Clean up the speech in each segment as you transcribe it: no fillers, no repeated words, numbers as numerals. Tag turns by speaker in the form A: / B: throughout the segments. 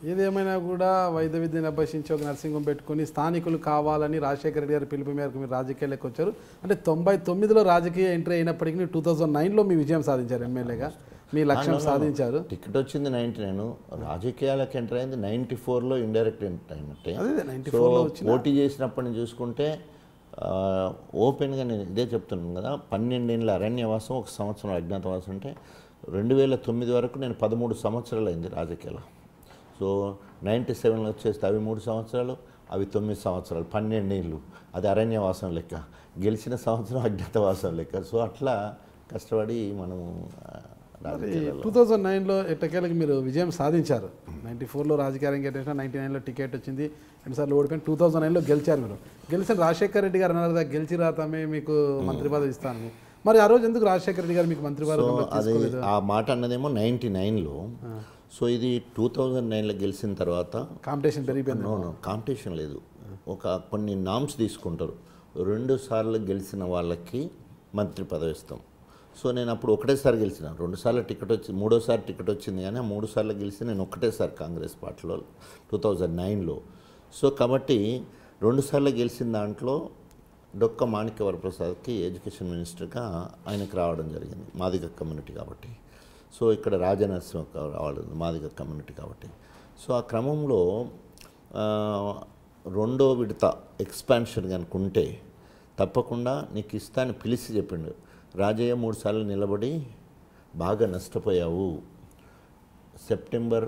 A: ఏదేమైనా కూడా వైద్య విద్యను అభ్యసించి ఒక నర్సింగ్ హోమ్ పెట్టుకుని స్థానికులు కావాలని రాజశేఖర రెడ్డి గారి పిలుపు మేరకు మీరు రాజకీయాల్లోకి వచ్చారు. అంటే 99లో రాజకీయ ఎంట్రీ అయినప్పటికీ 2009లో మీ విజయం సాధించారు, ఎమ్మెల్యేగా మీ లక్ష్యం సాధించారు.
B: టికెట్ వచ్చింది 99, రాజకీయాలకు ఎంటర్ అయింది 94లో ఇండైరెక్ట్ ఎంటర్ అయినట్టే. సో పోటీ చేసినప్పటి నుంచి చూసుకుంటే ఓపెన్గా నేను ఇదే చెప్తున్నాను కదా, 12 ఏళ్ళ అరణ్యవాసం, 1 సంవత్సరం అజ్ఞాతవాసం. అంటే 2009 వరకు నేను 13 సంవత్సరాలు అయింది రాజకీయాలు. సో 97లో వచ్చేస్తే అవి 3 సంవత్సరాలు, అవి 9 సంవత్సరాలు, 12 ఏళ్ళు. అది అరణ్యవాసం లెక్క, గెలిచిన సంవత్సరం అజ్ఞాతవాసం లెక్క. సో అట్లా కష్టపడి మనము
A: 2009లో ఎట్టకేలకి మీరు విజయం సాధించారు. 94లో రాజకీయాలు గెలిచిన, 99లో టికెట్ వచ్చింది, 2 సార్లు ఓడిపోయిన, 2009లో గెలిచారు. మీరు గెలిచిన రాజశేఖర రెడ్డి గారు అన్నారు కదా, గెలిచి రాతామే మీకు మంత్రి పదవి ఇస్తాను. మరి ఆ రోజు ఎందుకు రాజశేఖర రెడ్డి గారు మీకు మంత్రి పదవి?
B: ఆ మాట అన్నదేమో 99లో. సో ఇది 2009లో గెలిచిన తర్వాత
A: కాంపిటీషన్ పెరిగిపోయింది.
B: కాంపిటీషన్ లేదు, కొన్ని నామ్స్ తీసుకుంటారు. 2 సార్లు గెలిచిన వాళ్ళకి మంత్రి పదవి ఇస్తాం. సో నేను అప్పుడు ఒకటేసారి గెలిచిన, 2 సార్లు టికెట్ వచ్చి 3ఓసారి టికెట్ వచ్చింది, కానీ 3 సార్లు గెలిచి నేను ఒకటేసారి కాంగ్రెస్ పార్టీలో 2009లో. సో కాబట్టి 2 సార్లు గెలిచిన దాంట్లో డొక్క మాణిక్య వరప్రసాద్కి ఎడ్యుకేషన్ మినిస్టర్గా ఆయనకు రావడం జరిగింది, మాదిగ కమ్యూనిటీ కాబట్టి. సో ఇక్కడ రాజనరసింహ రావడం మాదిగ కమ్యూనిటీ కాబట్టి. సో ఆ క్రమంలో 2వ విడత ఎక్స్పాన్షన్ కనుకుంటే తప్పకుండా నీకు ఇస్తాను పిలిచి చెప్పిండు. రాజయ్య 3 సార్లు నిలబడి బాగా నష్టపోయావు. సెప్టెంబర్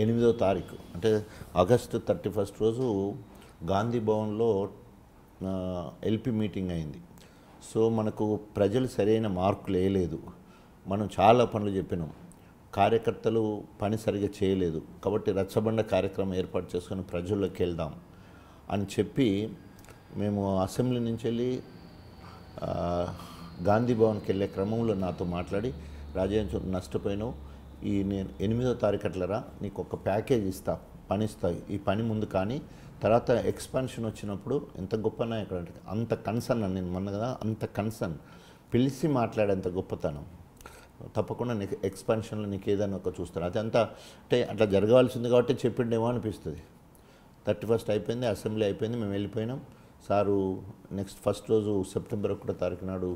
B: 8వ తారీఖు అంటే ఆగస్టు 31 రోజు గాంధీ భవన్లో ఎల్పి మీటింగ్ అయింది. సో మనకు ప్రజలు సరైన మార్కులు వేయలేదు, మనం చాలా పనులు చెప్పినాం, కార్యకర్తలు పని సరిగా చేయలేదు, కాబట్టి రచ్చబండ కార్యక్రమం ఏర్పాటు చేసుకొని ప్రజల్లోకి వెళ్దాం అని చెప్పి మేము అసెంబ్లీ నుంచి వెళ్ళి గాంధీ భవన్కి వెళ్ళే క్రమంలో నాతో మాట్లాడి, రాజయ్య నష్టపోయినావు, నేను 8వ తారీఖు అట్లరా నీకు ఒక ప్యాకేజ్ ఇస్తా, పని ఇస్తా, ఈ పని ముందు కానీ తర్వాత ఎక్స్పాన్షన్ వచ్చినప్పుడు ఎంత గొప్ప నాయకుడు అంటే అంత కన్సర్న్ అని నేను మొన్న కదా, అంత కన్సర్న్ పిలిచి మాట్లాడేంత గొప్పతనం. తప్పకుండా నీకు ఎక్స్పాన్షన్లో నీకు ఏదైనా ఒక చూస్తాను. అదంతా అంటే అట్లా జరగాల్సింది కాబట్టి చెప్పిండేమో అనిపిస్తుంది. 31 అయిపోయింది, అసెంబ్లీ అయిపోయింది, మేము వెళ్ళిపోయినాం. సారు నెక్స్ట్ ఫస్ట్ రోజు సెప్టెంబర్ 1వ తారీఖు నాడు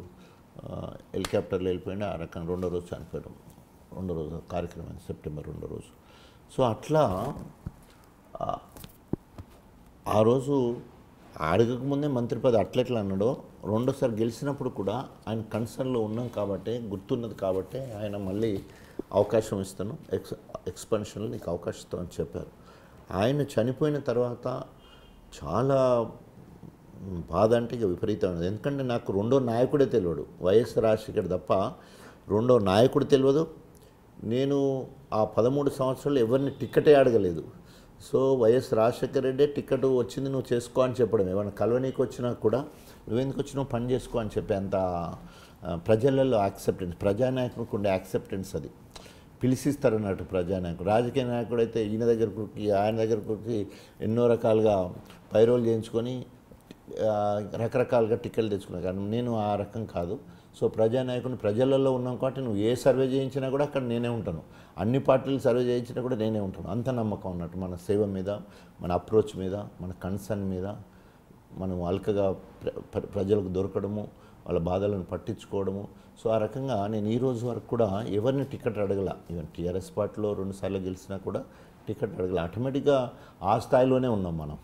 B: హెలికాప్టర్లో వెళ్ళిపోయింది. ఆ రకంగా 2వ రోజు చనిపోయాం. 2వ రోజు కార్యక్రమం సెప్టెంబర్ 2వ రోజు. సో అట్లా ఆ రోజు అడగకముందే మంత్రి పదవి అట్లెట్లా అన్నాడో, 2వసారి గెలిచినప్పుడు కూడా ఆయన కన్సర్న్లో ఉన్నాం కాబట్టి, గుర్తున్నది కాబట్టి ఆయన మళ్ళీ అవకాశం ఇస్తాను, ఎక్స్పాన్షన్లో నీకు అవకాశం ఇస్తామని చెప్పారు. ఆయన చనిపోయిన తర్వాత చాలా బాధ అంటే ఇక విపరీతమైనది. ఎందుకంటే నాకు 2వ నాయకుడే తెలియడు, వైఎస్ రాజశేఖర్ తప్ప 2వ నాయకుడు తెలియదు. నేను ఆ 13 సంవత్సరాలు ఎవరిని టికెటే అడగలేదు. So YS Rajasekhara Reddy ticket వచ్చింది నువ్వు చేసుకో అని చెప్పడం, ఏమైనా కలవనీకి వచ్చినా కూడా నువ్వెందుకు వచ్చినావు పని చేసుకో అని చెప్పే అంత ప్రజలలో యాక్సెప్టెన్స్, ప్రజానాయకుడికి ఉండే యాక్సెప్టెన్స్ అది. పిలిచిస్తారన్నట్టు ప్రజానాయకుడు. రాజకీయ నాయకుడు అయితే ఈయన దగ్గరకు ఆయన దగ్గరకు ఎన్నో రకాలుగా పైరోలు చేయించుకొని రకరకాలుగా టికెట్లు తెచ్చుకున్నాను, కానీ నేను ఆ రకం కాదు. సో ప్రజానాయకుడిని ప్రజలలో ఉన్నాం కాబట్టి నువ్వు ఏ సర్వే చేయించినా కూడా అక్కడ నేనే ఉంటాను, అన్ని పార్టీలు సర్వే చేయించినా కూడా నేనే ఉంటాను. అంత నమ్మకం ఉన్నట్టు మన సేవ మీద, మన అప్రోచ్ మీద, మన కన్సర్న్ మీద, మనం అల్కగా ప్రజలకు దొరకడము, వాళ్ళ బాధలను పట్టించుకోవడము. సో ఆ రకంగా నేను ఈ రోజు వరకు కూడా ఎవరిని టికెట్ అడగల. ఈవెన్ టీఆర్ఎస్ పార్టీలో 2 సార్లు గెలిచినా కూడా టికెట్ అడగల. ఆటోమేటిక్గా ఆ స్థాయిలోనే ఉన్నాం మనం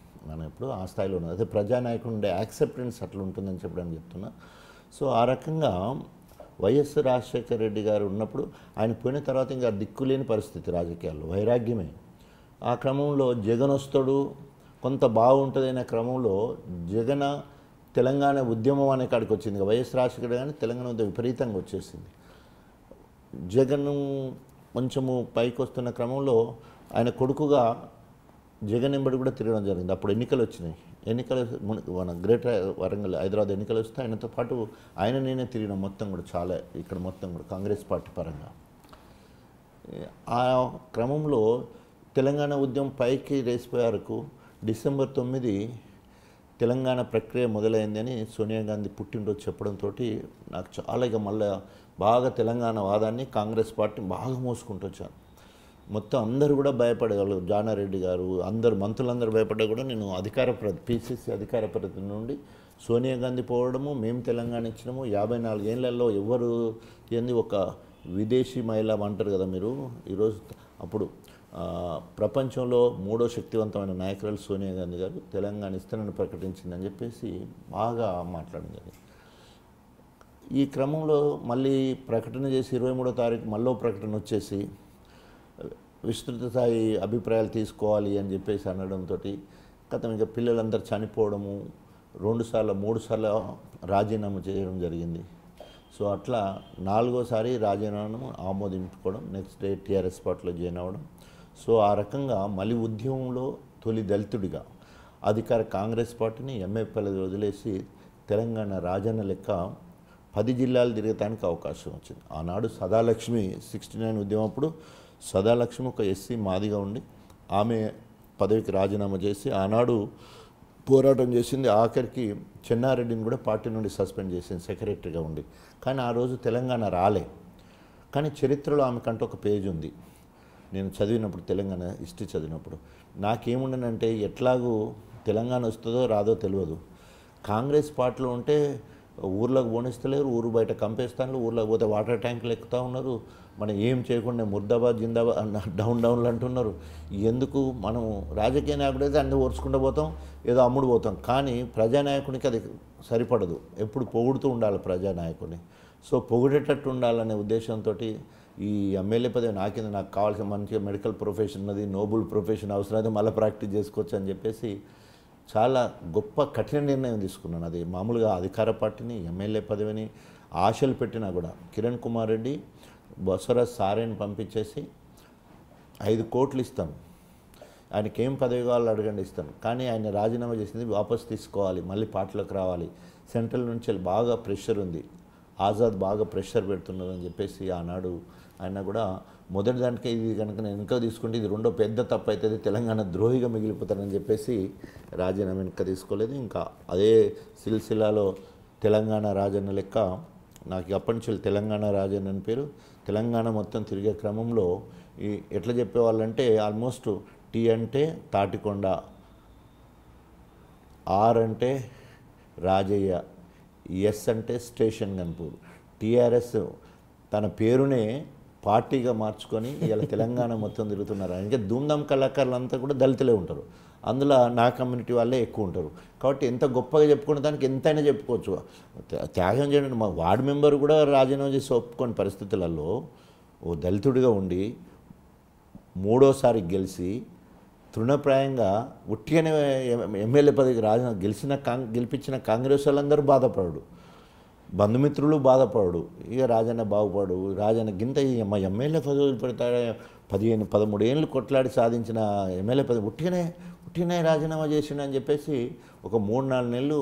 B: ఎప్పుడు ఆ స్థాయిలో ఉన్నాం. అదే ప్రజానాయకుడు ఉండే యాక్సెప్టెన్స్ అట్లా ఉంటుందని చెప్పడానికి చెప్తున్నా. సో ఆ రకంగా వైఎస్ రాజశేఖర రెడ్డి గారు ఉన్నప్పుడు ఆయన పోయిన తర్వాత ఇంకా దిక్కులేని పరిస్థితి రాజకీయాల్లో, వైరాగ్యమే. ఆ క్రమంలో జగన్ వస్తాడు, కొంత బాగుంటుంది అనే క్రమంలో జగన్ తెలంగాణ ఉద్యమం అనే కాడికి వచ్చింది. వైఎస్ రాజశేఖర కానీ తెలంగాణ ఉద్యమం విపరీతంగా వచ్చేసింది. జగన్ కొంచెము పైకి వస్తున్న క్రమంలో ఆయన కొడుకుగా జగన్ ఎంబడి కూడా తిరగడం జరిగింది. అప్పుడు ఎన్నికలు వచ్చినాయి. ఎన్నికలు మన గ్రేటర్ వరంగల్ హైదరాబాద్ ఎన్నికలు వస్తే ఆయనతో పాటు నేనే తిరిగిన మొత్తం కూడా చాలా ఇక్కడ మొత్తం కూడా కాంగ్రెస్ పార్టీ పరంగా. ఆ క్రమంలో తెలంగాణ ఉద్యమం పైకి రేసిపోయారకు డిసెంబర్ 9 తెలంగాణ ప్రక్రియ మొదలైందని సోనియా గాంధీ పుట్టినరోజు చెప్పడంతో నాకు చాలా ఇక మళ్ళీ బాగా తెలంగాణ వాదాన్ని కాంగ్రెస్ పార్టీ బాగా మోసుకుంటూ వచ్చాను. మొత్తం అందరూ కూడా భయపడేవాళ్ళు. జానారెడ్డి గారు అందరు మంత్రులందరూ భయపడ్డా కూడా నేను పిసిసి అధికార ప్రతినిధి నుండి సోనియా గాంధీ పోవడము, మేము తెలంగాణ ఇచ్చినాము. 54 ఏళ్లలో ఎవరు ఏంది ఒక విదేశీ మహిళ అంటారు కదా మీరు ఈరోజు. అప్పుడు ప్రపంచంలో 3వ శక్తివంతమైన నాయకురాలు సోనియా గాంధీ గారు తెలంగాణ ఇస్తానని ప్రకటించిందని చెప్పేసి బాగా మాట్లాడింది. ఈ క్రమంలో మళ్ళీ ప్రకటన చేసి 23వ తారీఖు మళ్ళీ ప్రకటన వచ్చేసి విస్తృత స్థాయి అభిప్రాయాలు తీసుకోవాలి అని చెప్పేసి అనడంతో గతం ఇంకా పిల్లలందరూ చనిపోవడము, 2 సార్లు 3 సార్లు రాజీనామా చేయడం జరిగింది. సో అట్లా 4వసారి రాజీనామాను ఆమోదించుకోవడం, నెక్స్ట్ డే టీఆర్ఎస్ పార్టీలో జాయిన్ అవ్వడం. సో ఆ రకంగా మళ్ళీ ఉద్యమంలో తొలి దళితుడిగా అధికార కాంగ్రెస్ పార్టీని ఎంఐపీలు వదిలేసి తెలంగాణ రాజన్న లెక్క 10 జిల్లాలు తిరగటానికి అవకాశం వచ్చింది. ఆనాడు సదాలక్ష్మి 69 ఉద్యమం అప్పుడు సదాలక్ష్మి ఒక ఎస్సీ మాదిగా ఉండి ఆమె పదవికి రాజీనామా చేసి ఆనాడు పోరాటం చేసింది. ఆఖరికి చెన్నారెడ్డిని కూడా పార్టీ నుండి సస్పెండ్ చేసింది సెక్రటరీగా ఉండి. కానీ ఆ రోజు తెలంగాణ రాలే. కానీ చరిత్రలో ఆమెకంటూ ఒక పేజ్ ఉంది. నేను చదివినప్పుడు తెలంగాణ హిస్టరీ చదివినప్పుడు నాకేముండనంటే ఎట్లాగూ తెలంగాణ వస్తుందో రాదో తెలియదు. కాంగ్రెస్ పార్టీలో ఉంటే ఊర్లోకి పోనిస్తలేరు, ఊరు బయట కంపేస్తాను, ఊర్లోకి పోతే వాటర్ ట్యాంకులు ఎక్కుతూ ఉన్నారు, మనం ఏం చేయకుండా ముర్దాబాద్ జిందాబాద్ డౌన్లు అంటున్నారు. ఎందుకు మనం రాజకీయ నాయకుడైతే అన్నీ ఓర్చుకుంటూ పోతాం, ఏదో అమ్ముడు పోతాం. కానీ ప్రజానాయకునికి అది సరిపడదు, ఎప్పుడు పొగుడుతూ ఉండాలి ప్రజానాయకుడిని. సో పొగిడేటట్టు ఉండాలనే ఉద్దేశంతో ఈ ఎమ్మెల్యే పదవి నాకు కావాల్సిన మంచిగా మెడికల్ ప్రొఫెషన్ ఉన్నది, నోబుల్ ప్రొఫెషన్ అవసరం అయితే మళ్ళీ ప్రాక్టీస్ చేసుకోవచ్చు అని చెప్పేసి చాలా గొప్ప కఠిన నిర్ణయం తీసుకున్నాను. అది మామూలుగా అధికార పార్టీని ఎమ్మెల్యే పదవిని ఆశలు పెట్టినా కూడా కిరణ్ కుమార్ రెడ్డి బసవరాజ్ సారేని పంపించేసి 5 కోట్లు ఇస్తాను, ఆయనకి ఏం పదవి కావాలో అడగండి ఇస్తాను, కానీ ఆయన రాజీనామా చేసింది వాపస్ తీసుకోవాలి, మళ్ళీ పార్టీలోకి రావాలి, సెంట్రల్ నుంచి బాగా ప్రెషర్ ఉంది, ఆజాద్ బాగా ప్రెషర్ పెడుతున్నదని చెప్పేసి ఆనాడు ఆయన కూడా మొదటి దానికే ఇది కనుక నేను వెనుక తీసుకుంటే ఇది రెండో పెద్ద తప్పు అవుతుంది, తెలంగాణ ద్రోహిగా మిగిలిపోతానని చెప్పేసి రాజీనామా వెనుక తీసుకోలేదు. ఇంకా అదే సిల్సిలాలో తెలంగాణ రాజన్న లెక్క నాకు అప్పటి నుంచి తెలంగాణ రాజన్న అని పేరు. తెలంగాణ మొత్తం తిరిగే క్రమంలో ఈ ఎట్లా చెప్పేవాళ్ళంటే ఆల్మోస్ట్ టీ అంటే తాటికొండ, ఆర్ అంటే రాజయ్య, ఎస్ అంటే స్టేషన్ గన్పూర్. టీఆర్ఎస్ తన పేరునే పార్టీగా మార్చుకొని ఇలా తెలంగాణ మొత్తం తిరుగుతున్నారు. అంటే ధూమ్ధామ్ కళాకారులు అంతా కూడా దళితులే ఉంటారు, అందులో నా కమ్యూనిటీ వాళ్ళే ఎక్కువ ఉంటారు. కాబట్టి ఎంత గొప్పగా చెప్పుకునే దానికి ఎంతైనా చెప్పుకోవచ్చు. త్యాగం చేయండి. మా వార్డు మెంబర్ కూడా రాజీనామా చేసి ఒప్పుకోని పరిస్థితులలో ఓ దళితుడిగా ఉండి 3వసారి గెలిచి తృణప్రాయంగా ఉట్టిగానే ఎమ్మెల్యే పదవికి గెలిపించిన కాంగ్రెస్ వాళ్ళందరూ బాధపడు, బంధుమిత్రులు బాధపడు, ఇక రాజన్న బాగుపడు, రాజన్న గింత మా ఎమ్మెల్యే పదవులు పెడతాడే 13 ఏళ్ళు కొట్లాడి సాధించిన ఎమ్మెల్యే పదవి ఉట్టిగానే రాజీనామా చేసిండని చెప్పేసి ఒక 3-4 నెలలు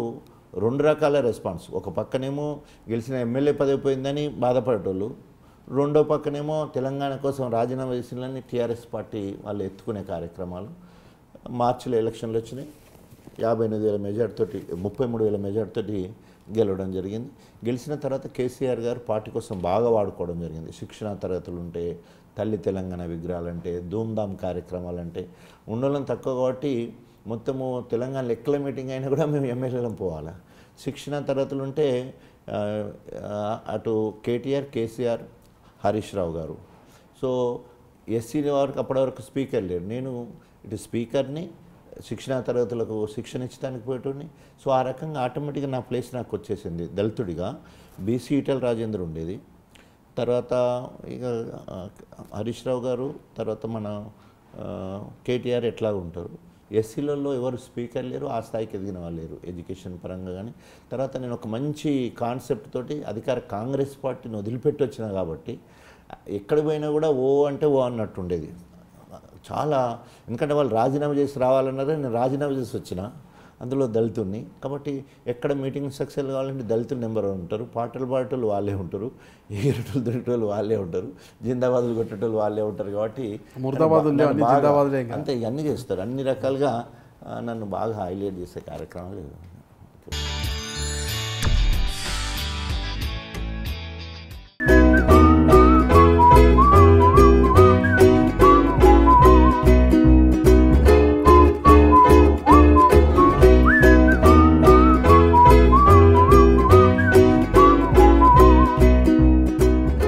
B: 2 రకాల రెస్పాన్స్. ఒక పక్కనేమో గెలిచిన ఎమ్మెల్యే పదవి పోయిందని బాధపడేటోళ్ళు, రెండో పక్కనేమో తెలంగాణ కోసం రాజీనామా చేసిందని టీఆర్ఎస్ పార్టీ వాళ్ళు ఎత్తుకునే కార్యక్రమాలు. మార్చిలో ఎలక్షన్లు వచ్చినాయి, 58,000 మెజార్టీతోటి 33,000 మెజార్టీతోటి గెలవడం జరిగింది. గెలిచిన తర్వాత కేసీఆర్ గారు పార్టీ కోసం బాగా వాడుకోవడం జరిగింది. శిక్షణా తరగతులు ఉంటే, తల్లి తెలంగాణ విగ్రహాలంటే, ధూమ్ధామ్ కార్యక్రమాలంటే ఉండడం తక్కువ కాబట్టి మొత్తము తెలంగాణ లెక్కల మీటింగ్ అయినా కూడా మేము ఎమ్మెల్యేలను పోవాలి. శిక్షణా తరగతులు ఉంటే అటు కేటీఆర్, కేసీఆర్, హరీష్ రావు గారు. సో ఎస్సీ వరకు అప్పటివరకు స్పీకర్ లేరు, నేను ఇటు స్పీకర్ని, శిక్షణా తరగతులకు శిక్షణ ఇచ్చడానికి పోయేటోడిని. సో ఆ రకంగా ఆటోమేటిక్గా నా ప్లేస్ నాకు వచ్చేసింది దళితుడిగా. బీసీ ఈటెల రాజేందర్ ఉండేది, తర్వాత ఇక హరీష్ రావు గారు, తర్వాత మన కేటీఆర్ ఎట్లా ఉంటారు. ఎస్సీలలో ఎవరు స్పీకర్ లేరు, ఆ స్థాయికి ఎదిగిన వాళ్ళు లేరు ఎడ్యుకేషన్ పరంగా. కానీ తర్వాత నేను ఒక మంచి కాన్సెప్ట్ తోటి అధికార కాంగ్రెస్ పార్టీని వదిలిపెట్టి వచ్చినా కాబట్టి ఎక్కడ పోయినా కూడా ఓ అంటే ఓ అన్నట్టు ఉండేది చాలా. ఎందుకంటే వాళ్ళు రాజీనామా చేసి రావాలన్నారే, నేను రాజీనామా చేసి వచ్చిన అందులో దళితుడిని కాబట్టి ఎక్కడ మీటింగ్ సక్సెస్ కావాలంటే దళితులు నెంబర్ ఉంటారు, పాటలు పాడేటోళ్ళు వాళ్ళే ఉంటారు, ఎగిరేటోళ్ళు దొరికేటోళ్ళు వాళ్ళే ఉంటారు, జిందాబాదులు కొట్టేటోళ్ళు వాళ్ళే ఉంటారు. కాబట్టి అంతే ఇవన్నీ చేస్తారు, అన్ని రకాలుగా నన్ను బాగా హైలైట్ చేసే కార్యక్రమాలు